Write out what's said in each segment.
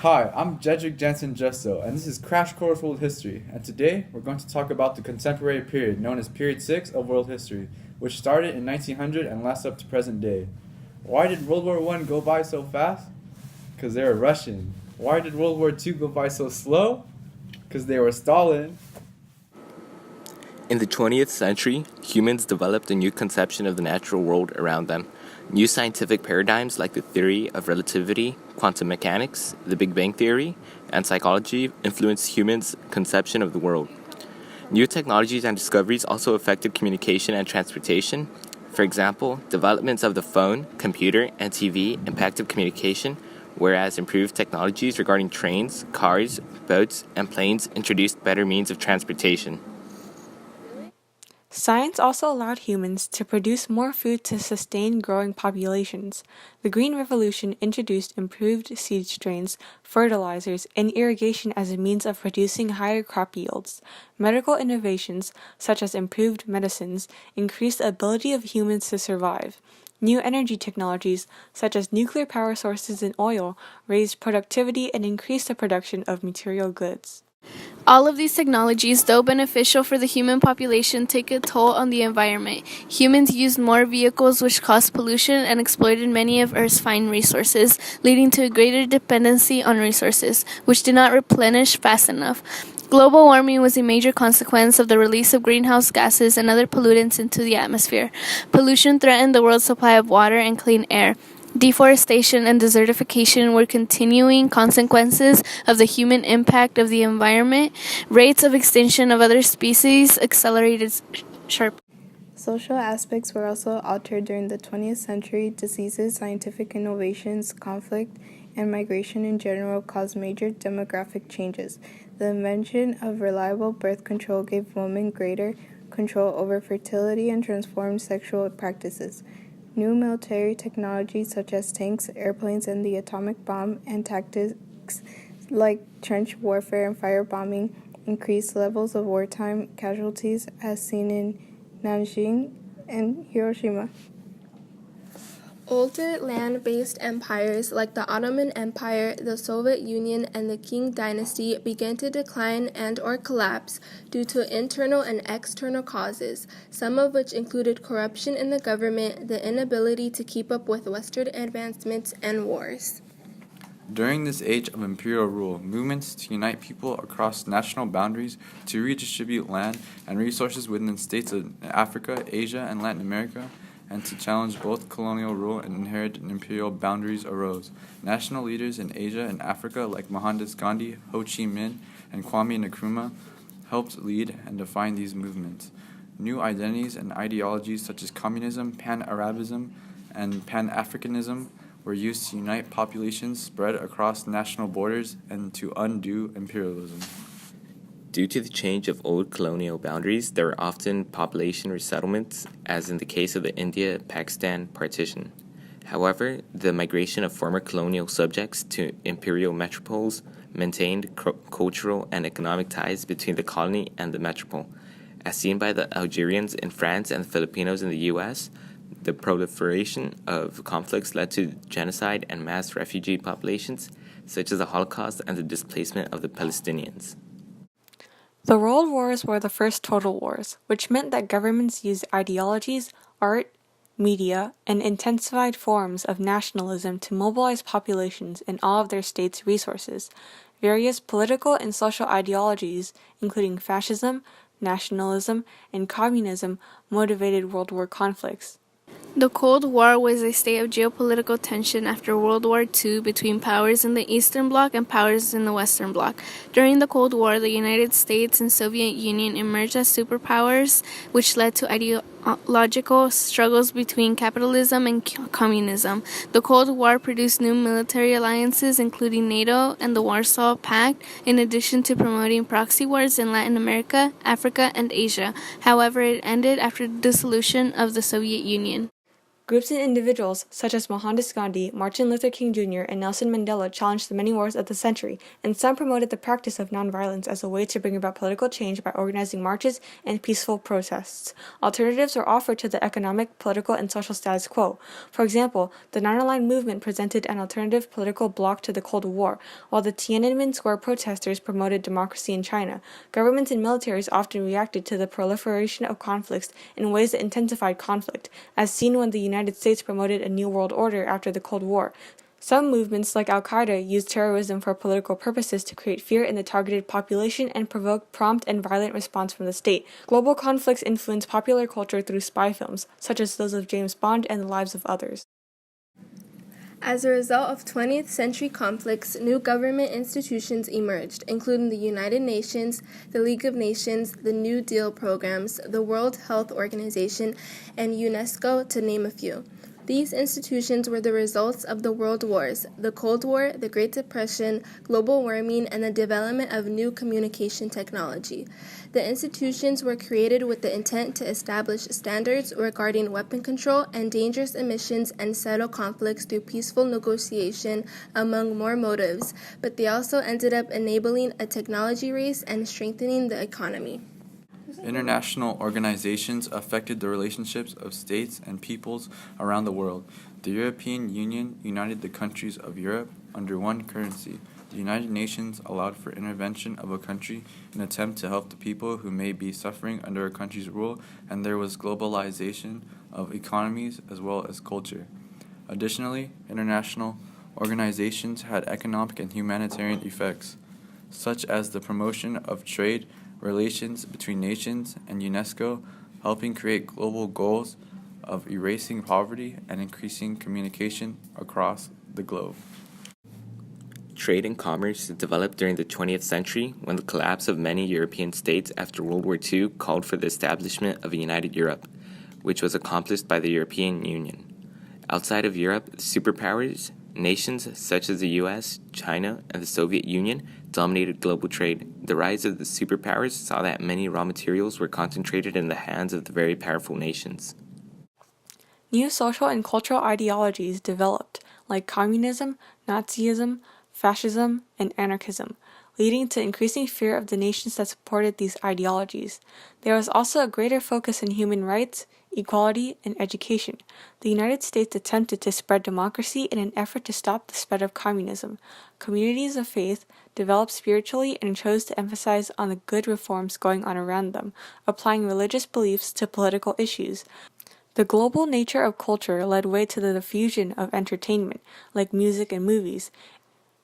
Hi, I'm Jedrick Jensen Justo, and this is Crash Course World History. And today we're going to talk about the contemporary period known as Period 6 of world history, which started in 1900 and lasts up to present day. Why did World War I go by so fast? Because they were Russian. Why did World War II go by so slow? Because they were Stalin. In the 20th century, humans developed a new conception of the natural world around them. New scientific paradigms like the theory of relativity, quantum mechanics, the Big Bang Theory, and psychology influenced humans' conception of the world. New technologies and discoveries also affected communication and transportation. For example, developments of the phone, computer, and TV impacted communication, whereas improved technologies regarding trains, cars, boats, and planes introduced better means of transportation. Science also allowed humans to produce more food to sustain growing populations. The Green Revolution introduced improved seed strains, fertilizers, and irrigation as a means of producing higher crop yields. Medical innovations, such as improved medicines, increased the ability of humans to survive. New energy technologies, such as nuclear power sources and oil, raised productivity and increased the production of material goods. All of these technologies, though beneficial for the human population, take a toll on the environment. Humans used more vehicles, which caused pollution and exploited many of Earth's fine resources, leading to a greater dependency on resources, which did not replenish fast enough. Global warming was a major consequence of the release of greenhouse gases and other pollutants into the atmosphere. Pollution threatened the world's supply of water and clean air. Deforestation and desertification were continuing consequences of the human impact of the environment. Rates of extinction of other species accelerated sharply. Social aspects were also altered during the 20th century. Diseases, scientific innovations, conflict, and migration in general caused major demographic changes. The invention of reliable birth control gave women greater control over fertility and transformed sexual practices. New military technologies such as tanks, airplanes, and the atomic bomb, and tactics like trench warfare and firebombing increased levels of wartime casualties as seen in Nanjing and Hiroshima. Older land-based empires like the Ottoman Empire, the Soviet Union, and the Qing dynasty began to decline and/or collapse due to internal and external causes, some of which included corruption in the government, the inability to keep up with Western advancements, and wars. During this age of imperial rule, movements to unite people across national boundaries to redistribute land and resources within states of Africa, Asia, and Latin America, and to challenge both colonial rule and inherited imperial boundaries arose. National leaders in Asia and Africa like Mohandas Gandhi, Ho Chi Minh, and Kwame Nkrumah helped lead and define these movements. New identities and ideologies such as communism, Pan-Arabism, and Pan-Africanism were used to unite populations spread across national borders and to undo imperialism. Due to the change of old colonial boundaries, there were often population resettlements, as in the case of the India-Pakistan partition. However, the migration of former colonial subjects to imperial metropoles maintained cultural and economic ties between the colony and the metropole. As seen by the Algerians in France and the Filipinos in the U.S., the proliferation of conflicts led to genocide and mass refugee populations, such as the Holocaust and the displacement of the Palestinians. The World Wars were the first total wars, which meant that governments used ideologies, art, media, and intensified forms of nationalism to mobilize populations in all of their states' resources. Various political and social ideologies, including fascism, nationalism, and communism, motivated World War conflicts. The Cold War was a state of geopolitical tension after World War II between powers in the Eastern Bloc and powers in the Western Bloc. During the Cold War, the United States and Soviet Union emerged as superpowers, which led to ideological struggles between capitalism and communism. The Cold War produced new military alliances, including NATO and the Warsaw Pact, in addition to promoting proxy wars in Latin America, Africa, and Asia. However, it ended after the dissolution of the Soviet Union. Groups and individuals, such as Mohandas Gandhi, Martin Luther King Jr., and Nelson Mandela, challenged the many wars of the century, and some promoted the practice of nonviolence as a way to bring about political change by organizing marches and peaceful protests. Alternatives were offered to the economic, political, and social status quo. For example, the Non-Aligned Movement presented an alternative political bloc to the Cold War, while the Tiananmen Square protesters promoted democracy in China. Governments and militaries often reacted to the proliferation of conflicts in ways that intensified conflict, as seen when the United States promoted a new world order after the Cold War. Some movements, like Al-Qaeda, used terrorism for political purposes to create fear in the targeted population and provoke prompt and violent response from the state. Global conflicts influence popular culture through spy films, such as those of James Bond and The Lives of Others. As a result of 20th century conflicts, new government institutions emerged, including the United Nations, the League of Nations, the New Deal programs, the World Health Organization, and UNESCO, to name a few. These institutions were the results of the World Wars, the Cold War, the Great Depression, global warming, and the development of new communication technology. The institutions were created with the intent to establish standards regarding weapon control and dangerous emissions and settle conflicts through peaceful negotiation, among more motives, but they also ended up enabling a technology race and strengthening the economy. International organizations affected the relationships of states and peoples around the world. The European Union united the countries of Europe under one currency. The United Nations allowed for intervention of a country in an attempt to help the people who may be suffering under a country's rule, and there was globalization of economies as well as culture. Additionally, international organizations had economic and humanitarian effects, such as the promotion of trade relations between nations and UNESCO, helping create global goals of erasing poverty and increasing communication across the globe. Trade and commerce developed during the 20th century when the collapse of many European states after World War II called for the establishment of a united Europe, which was accomplished by the European Union. Outside of Europe, superpowers, nations such as the US, China, and the Soviet Union dominated global trade. The rise of the superpowers saw that many raw materials were concentrated in the hands of the very powerful nations. New social and cultural ideologies developed, like communism, Nazism, fascism, and anarchism, leading to increasing fear of the nations that supported these ideologies. There was also a greater focus on human rights, equality, and education. The United States attempted to spread democracy in an effort to stop the spread of communism. Communities of faith developed spiritually and chose to emphasize on the good reforms going on around them, applying religious beliefs to political issues. The global nature of culture led way to the diffusion of entertainment, like music and movies,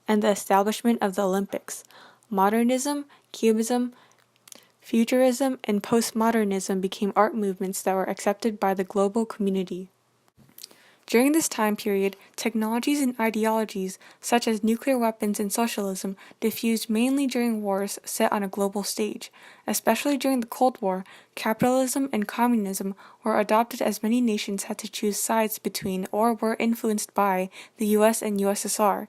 and the establishment of the Olympics. Modernism, Cubism, Futurism, and postmodernism became art movements that were accepted by the global community. During this time period, technologies and ideologies such as nuclear weapons and socialism diffused mainly during wars set on a global stage. Especially during the Cold War, capitalism and communism were adopted as many nations had to choose sides between or were influenced by the US and USSR.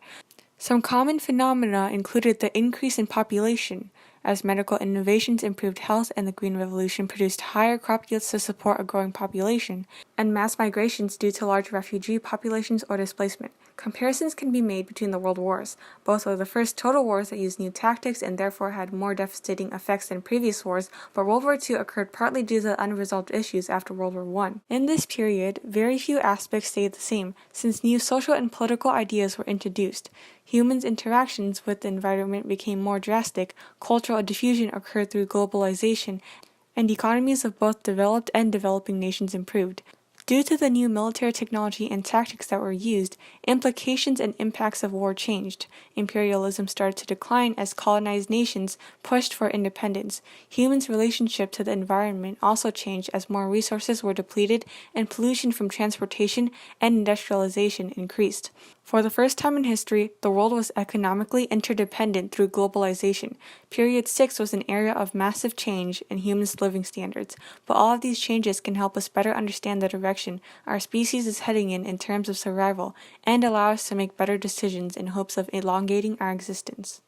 Some common phenomena included the increase in population, as medical innovations improved health and the Green Revolution produced higher crop yields to support a growing population, and mass migrations due to large refugee populations or displacement. Comparisons can be made between the world wars. Both were the first total wars that used new tactics and therefore had more devastating effects than previous wars, but World War II occurred partly due to unresolved issues after World War I. In this period, very few aspects stayed the same, since new social and political ideas were introduced. Humans' interactions with the environment became more drastic, cultural diffusion occurred through globalization, and economies of both developed and developing nations improved. Due to the new military technology and tactics that were used, implications and impacts of war changed. Imperialism started to decline as colonized nations pushed for independence. Humans' relationship to the environment also changed as more resources were depleted and pollution from transportation and industrialization increased. For the first time in history, the world was economically interdependent through globalization. Period 6 was an era of massive change in humans' living standards, but all of these changes can help us better understand the direction our species is heading in terms of survival and allow us to make better decisions in hopes of elongating our existence.